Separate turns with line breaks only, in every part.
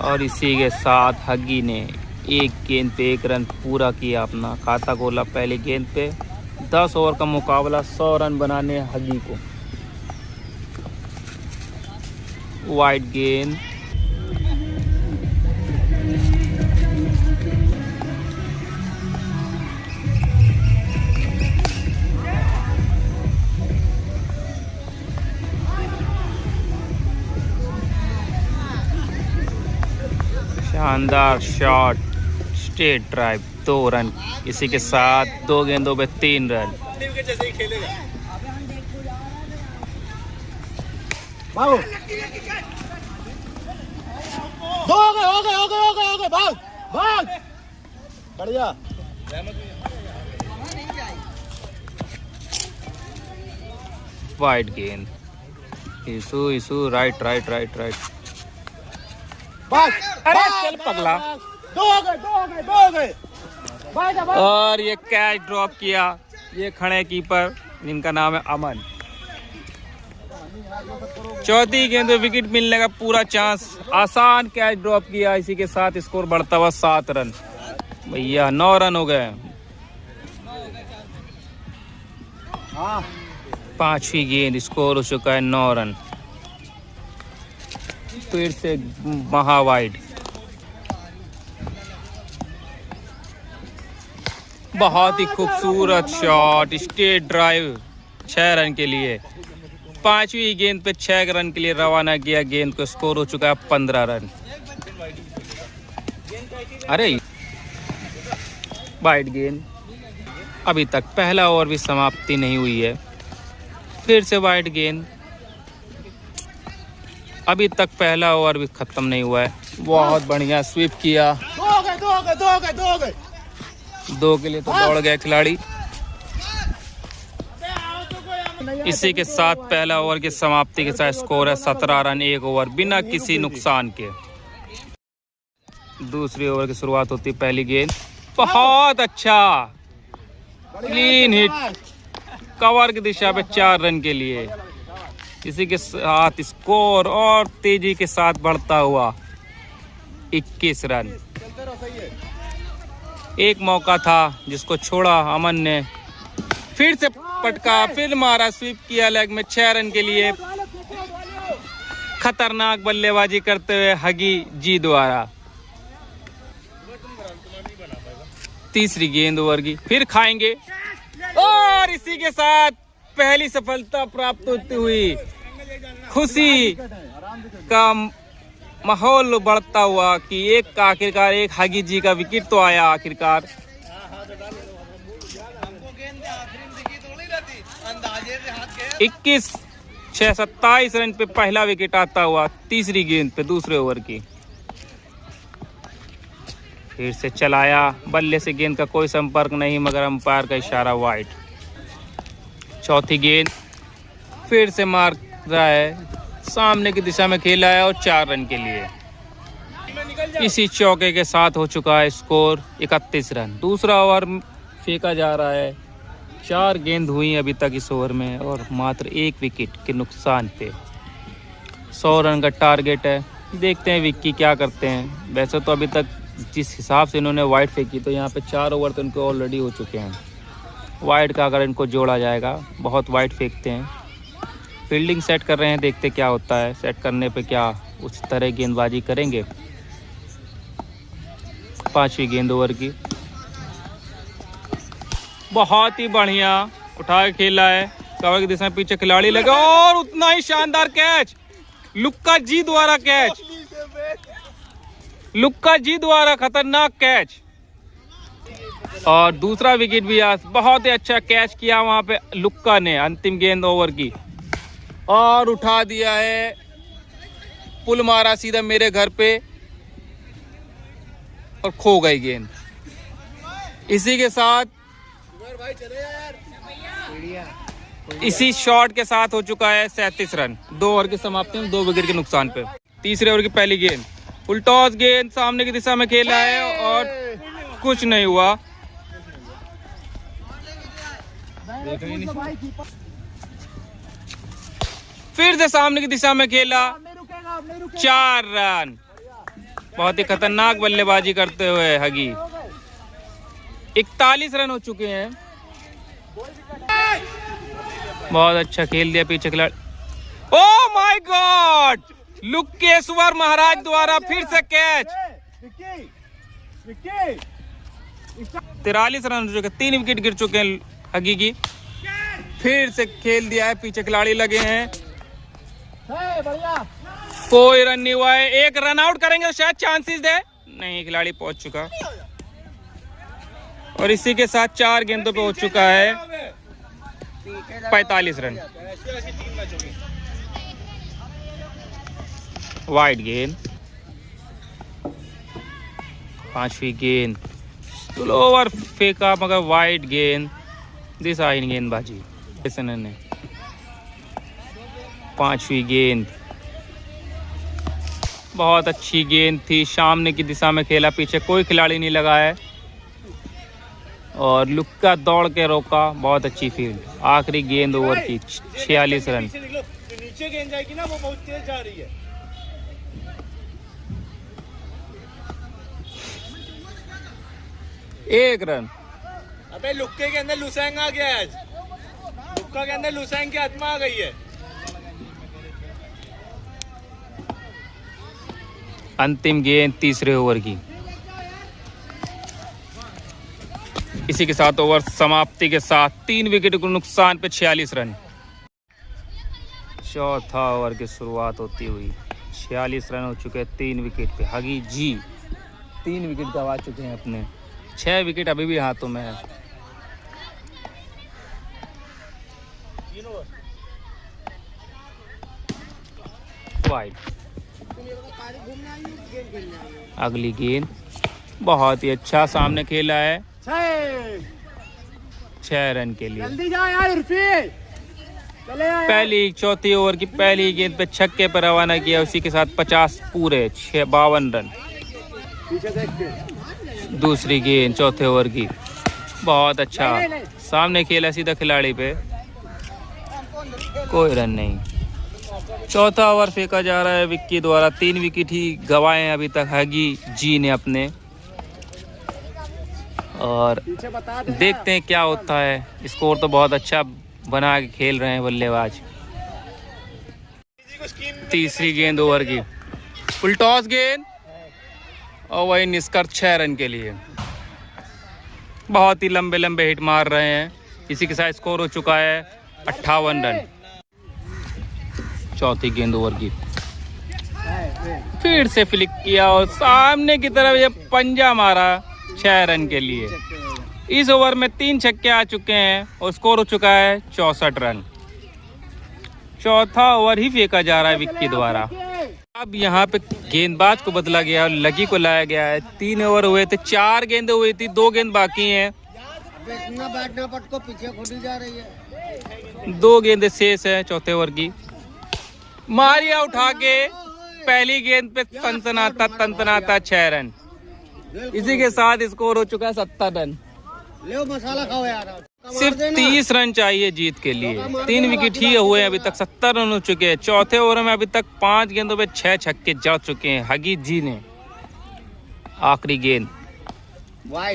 और इसी के साथ हगी ने एक गेंद पे 1 रन पूरा किया, अपना खाता खोला पहले गेंद पे। 10 ओवर का मुकाबला, 100 रन बनाने हगी को। वाइड गेंद, शानदार शॉट, स्ट्रेट ड्राइव, 2 रन। इसी के साथ 2 गेंदों पे 3 रन।
हो गए भाग भाग, बढ़िया।
वाइड गेंद, issue right right right right. अरे चल पगला।
2 हो गए।
और ये कैच ड्रॉप किया, ये खड़े कीपर जिनका नाम है अमन। चौथी गेंद में विकेट मिलने का पूरा चांस, आसान कैच ड्रॉप किया। इसी के साथ स्कोर बढ़ता हुआ 7 रन। भैया 9 रन हो गए। 5वीं गेंद, स्कोर हो चुका है 9 रन। फिर से महा वाइड, बहुत ही खूबसूरत शॉट, स्ट्रेट ड्राइव, 6 रन के लिए। 5वीं गेंद पे 6 रन के लिए रवाना किया गेंद को। स्कोर हो चुका है 15 रन। अरे वाइड गेंद, अभी तक पहला ओवर भी समाप्ति नहीं हुई है। फिर से वाइड गेंद, अभी तक पहला ओवर भी खत्म नहीं हुआ है। बहुत बढ़िया स्वीप किया। 2 के लिए तो दौड़ गया खिलाड़ी। इसी के साथ पहला ओवर की समाप्ति के साथ स्कोर है 17 रन, 1 ओवर बिना किसी नुकसान के। दूसरी ओवर की शुरुआत होती, पहली गेंद, बहुत अच्छा क्लीन हिट, कवर की दिशा पे 4 रन के लिए। इसी के साथ स्कोर और तेजी के साथ बढ़ता हुआ 21 रन। एक मौका था जिसको छोड़ा अमन ने, फिर से पटका, फिर मारा, स्वीप किया लेग में 6 रन के लिए। खतरनाक बल्लेबाजी करते हुए हगी जी द्वारा। तीसरी गेंद ओवर की, फिर खाएंगे। और इसी के साथ पहली सफलता प्राप्त होती हुई खुशी का माहौल बढ़ता हुआ कि एक आखिरकार एक हगी जी का विकेट तो आया आखिरकार। 27 रन पे पहला विकेट आता हुआ तीसरी गेंद पे दूसरे ओवर की। फिर से चलाया, बल्ले से गेंद का कोई संपर्क नहीं मगर अंपायर का इशारा वाइड। चौथी गेंद, फिर से मार रहा है, सामने की दिशा में खेला है और 4 रन के लिए। इसी चौके के साथ हो चुका है स्कोर 31 रन। दूसरा ओवर फेंका जा रहा है। 4 गेंद हुई अभी तक इस ओवर में और मात्र 1 विकेट के नुकसान पे 100 रन का टारगेट है। देखते हैं विक्की क्या करते हैं। वैसे तो अभी तक जिस हिसाब से इन्होंने वाइड फेंकी तो यहाँ पे 4 ओवर तो इनको ऑलरेडी हो चुके हैं। वाइड का अगर इनको जोड़ा जाएगा, बहुत वाइड फेंकते हैं। फील्डिंग सेट कर रहे हैं, देखते क्या होता है। सेट करने पे क्या उस तरह गेंदबाजी करेंगे। 5वीं गेंद ओवर की, बहुत ही बढ़िया उठा के खेला है, कवर की दिशा में पीछे खिलाड़ी लगा और उतना ही शानदार कैच, लुक्का जी द्वारा कैच, लुक्का जी द्वारा खतरनाक कैच। और दूसरा विकेट भी आज बहुत ही अच्छा कैच किया वहां पे लुक्का ने अंतिम गेंद ओवर की और उठा दिया है, पुल मारा सीधा मेरे घर पे और खो गई गेंद। इसी के साथ इसी शॉट के साथ हो चुका है 37 रन। 2 ओवर की समाप्ति में 2 विकेट के नुकसान पे। तीसरे ओवर की पहली गेंद, उल्टॉस गेंद सामने की दिशा में खेला है और कुछ नहीं हुआ। फिर से सामने की दिशा में खेला, 4 रन। बहुत ही खतरनाक बल्लेबाजी करते हुए हगी। 41 रन हो चुके हैं। बहुत अच्छा खेल दिया पीछे खिलाड़ी। ओह माय गॉड, लुकेश्वर महाराज द्वारा फिर से कैच। 43 रन हो चुके, 3 विकेट गिर चुके हैं हगी की। फिर से खेल दिया है, पीछे खिलाड़ी लगे हैं। कोई रन नहीं हुआ है। एक रन आउट करेंगे तो शायद चांसेस दे, नहीं, खिलाड़ी पहुंच चुका। और इसी के साथ 4 गेंदों पे हो चुका है 45 रन। वाइड गेंद, 5वीं गेंद, स्लोवर फेंका मगर वाइड गेंद, दिशाहीन गेंदबाजी ने। 5वीं गेंद, बहुत अच्छी गेंद थी, सामने की दिशा में खेला, पीछे कोई खिलाड़ी नहीं लगा है और लुक्का दौड़ के रोका। बहुत अच्छी फील्ड। आखिरी गेंद ओवर की, 46 रन।
नीचे गेंद जाएगी ना, वो बहुत तेज जा रही है।
1 रन।
अबे लुक्के के अंदर लुसैंग आ गया आज। लुक्का के अंदर लुसैंग की आत्मा आ गई है।
अंतिम गेंद तीसरे ओवर की। इसी के साथ ओवर समाप्ति के साथ 3 विकेट को नुकसान पे 46 रन। चौथा ओवर की शुरुआत होती हुई 46 रन हो चुके हैं 3 विकेट पे। हगी जी 3 विकेट गंवा चुके हैं अपने, 6 विकेट अभी भी हाथों में है। वाइड। अगली गेंद बहुत ही अच्छा सामने खेला है, 6 रन के लिए।
जल्दी जा यार इरफी, चले यार।
पहली 4थी ओवर की पहली गेंद पे छक्के पर रवाना किया, उसी के साथ 50 पूरे, 52 रन।
पीछे देख के।
दूसरी गेंद 4थे ओवर की, बहुत अच्छा सामने खेला सीधा खिलाड़ी पे, कोई रन नहीं। चौथा ओवर फेंका जा रहा है विक्की द्वारा। 3 विकेट ही गंवाए हैं अभी तक हगी जी ने अपने, और देखते हैं क्या होता है। स्कोर तो बहुत अच्छा बना के खेल रहे हैं बल्लेबाज। तीसरी गेंद ओवर की, फुल टॉस गेंद और वही निष्कर्ष 6 रन के लिए। बहुत ही लंबे लंबे हिट मार रहे हैं। इसी के साथ स्कोर हो चुका है 58 रन। चौथी गेंद ओवर की, फिर से फ्लिक किया और सामने की तरफ ये पंजा मारा 6 रन के लिए। इस ओवर में 3 छक्के आ चुके हैं और स्कोर हो चुका है 64 रन। चौथा ओवर ही फेंका जा रहा है विक्की द्वारा। अब यहाँ पे गेंदबाज को बदला गया और लगी को लाया गया है। 3 ओवर हुए थे, 4 गेंदें हुई थी, 2 गेंद बाकी हैं।
इतना बैठना पट को पीछे खोली जा रही है।
2 गेंदें शेष है चौथे ओवर की। मारिया उठा के पहली गेंद पे तनतनाता 6 रन। इसी के साथ स्कोर हो चुका है 70 रन।
ले मसाला खाओ यार।
सिर्फ 30 रन चाहिए जीत के लिए। 3 विकेट ही हुए हैं अभी तक, 70 रन हो चुके हैं। चौथे ओवर में अभी तक 5 गेंदों पे 6 छक्के जा चुके हैं हगी जी ने। आखिरी गेंद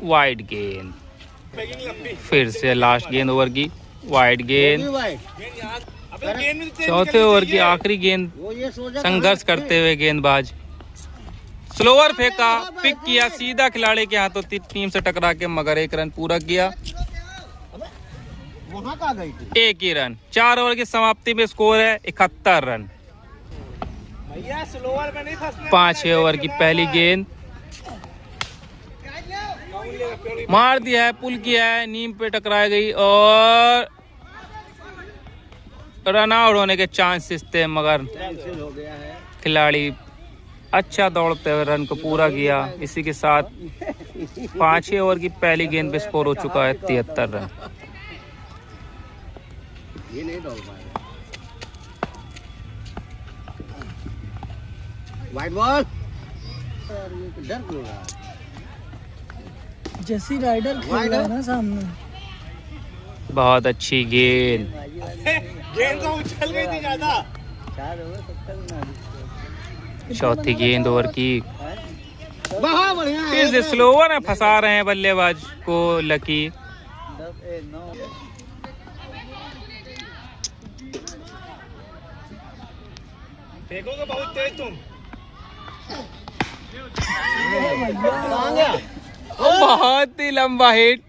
वाइड गेंद, फिर से लास्ट गेंद ओवर की वाइड गेंद। चौथे ओवर की आखिरी गेंद संघर्ष करते हुए गेंदबाज स्लोअर फेंका, पिक किया सीधा खिलाड़ी के हाथों, टीम से टकरा के, मगर 1 रन पूरा किया। एक ही रन। 4 ओवर की समाप्ति में स्कोर है 71 रन। 5 ओवर की पहली गेंद मार दिया है, पुल किया है, नीम पे टकरा गई और रन आउट होने के चांसेस थे, मगर खिलाड़ी अच्छा दौड़ते हुए रन को पूरा किया। इसी के साथ 5 ओवर की पहली गेंद पे स्कोर हो चुका है 73 रन।
ये नहीं दौड़ पाएगा। वाइड बॉल, डर क्यों रहा?
जैसी राइडर खेल रहा है ना सामने।
बहुत अच्छी गेंद,
गेंद तो उछल गई थी ज्यादा।
चौथी गेंद ओवर की
बहुत बढ़िया है।
फिर से स्लोवर है, फंसा रहे हैं बल्लेबाज को लकी।
फेंकोगे बहुत तेज तुम।
कहाँ गया?
बहुत ही लंबा हिट,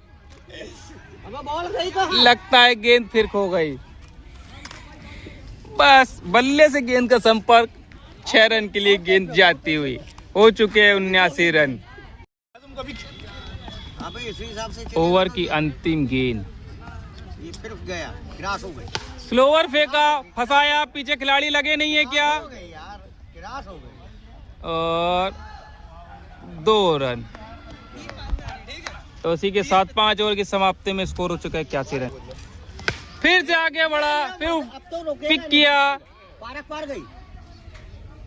अब बॉल गई कहाँ?
लगता है गेंद फिर खो गई। बस बल्ले से गेंद का संपर्क, 6 रन के लिए गेंद जाती हुई। हो चुके हैं 79 रन।
तुम कभी
अबे इसी हिसाब से चलेगा
ओवर
तो
की अंतिम गेंद,
ये फिर गया, क्रॉस हो गई।
स्लोवर फेंका, फंसाया, पीछे खिलाड़ी लगे नहीं है क्या?
हो गई यार, क्रॉस हो गई।
और 2 रन। तो इसी के साथ 5 ओवर की समाप्ति में स्कोर हो चुका है 81 रन। फिर से आगे बढ़ा, फिर
अब तो रुकेगा
पिक
नहीं।
किया।
पारक पार गई।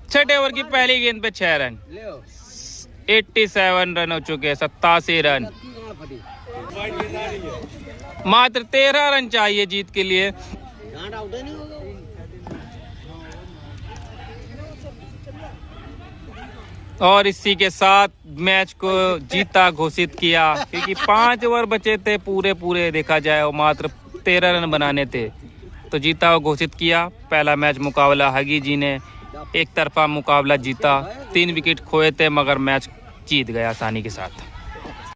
6 ओवर की पहली गेंद पे 6 रन।
ले
87 रन हो चुके हैं, 87 रन।
गांड फटी।
मात्र 13 रन चाहिए जीत के लिए।
गांड आउट ही नहीं होगा।
और इसी के साथ मैच को जीता घोषित किया, क्योंकि 5 ओवर बचे थे पूरे देखा जाए और मात्र 13 रन बनाने थे, तो जीता हुआ घोषित किया। पहला मैच मुकाबला हगी जी ने एक तरफा मुकाबला जीता, 3 विकेट खोए थे मगर मैच जीत गया आसानी के साथ।